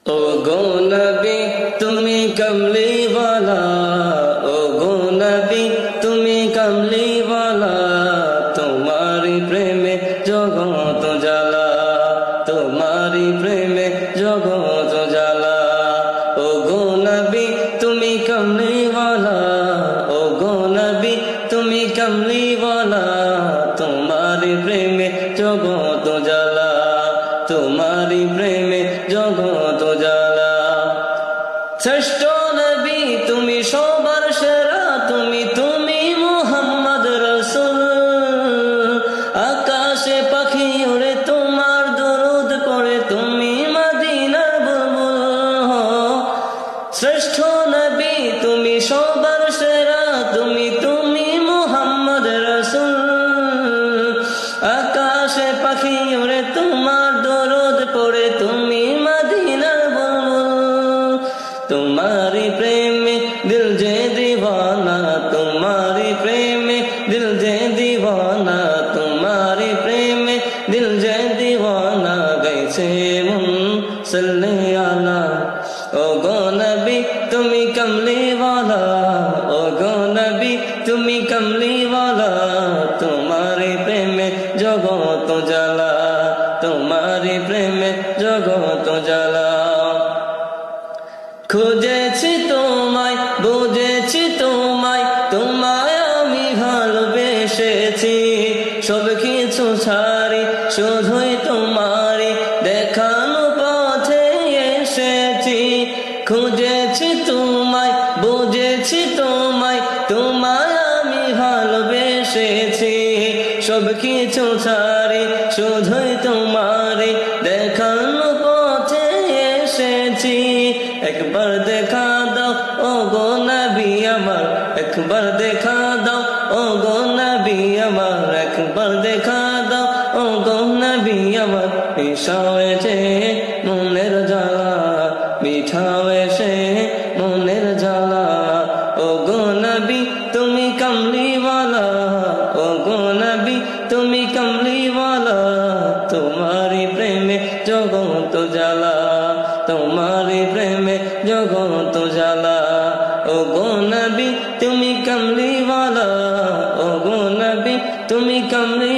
ओ गो नबी তুমি कमली वाला, ओ गो नबी তুমি कमली वाला, तुम्हारी प्रेमे जगत জ্বালা, तुम्हारी प्रेमे जगत জ্বালা। ओ गो नबी তুমি कमली वाला, ओ गो नबी তুমি कमली वाला, तुम्हारी प्रेमे जगत জ্বালা, तुम्हारी प्रेमे जगत জ্বালা। শ্রেষ্ঠ নবী তুমি সবার সেরা, তুমি তুমি মুহাম্মদ রাসূল, আকাশে পাখি ওড়ে তোমার দরুদ পড়ে, তুমি মদিনার বুলবুল। শ্রেষ্ঠ নবী তুমি সবার সেরা, তুমি তুমি মুহাম্মদ রাসূল, আকাশে পাখি ওড়ে তোমার দরুদ পড়ে, তুমি মদিনার বুলবুল। तुम्हारी प्रेम में दिल जे दीवाना, तुम्हारी प्रेम में दिल जे दीवाना, तुम्हारी प्रेम में दिल जे दीवाना, गैसे मुन सल्ले आला। ओ गो नबी তুমি कमली वाला, ओ गो नबी তুমি कमली वाला, तुम्हारी प्रेम में जगत জ্বালা, तुम्हारी प्रेम में जगत জ্বালা। খুঁজেছি তোমায়, বুঝেছি তোমায়, তোমায় আমি ভালোবেসেছি, সব কিছু ছাড়ি শুধুই তোমারই দেখানো পথে এসেছি। খুঁজেছি তোমায়, বুঝেছি তোমায়, তোমায় আমি ভালোবেসেছি, সব কিছু ছাড়ি শুধুই তোমারই দেখানো পথে এসেছি। একবার দেখা দাও ও গো নবী আমার, একবার দেখা দাও ও গো নবী আমার, একবার দেখা দাও ও গো নবী আমার। মিঠা হয়েছে মনের জ্বালা, মিঠা হয়েছে মনের জ্বালা। ও গো নবী তুমি কমলি वाला, ও গো নবী তুমি কমলি वाला, তোমারি প্রেমে জগত জ্বালা, तुम्हारे प्रेम जगत জ্বালা। ओ गो नबी তুমি कमली वाला, ओ गो नबी তুমি कमली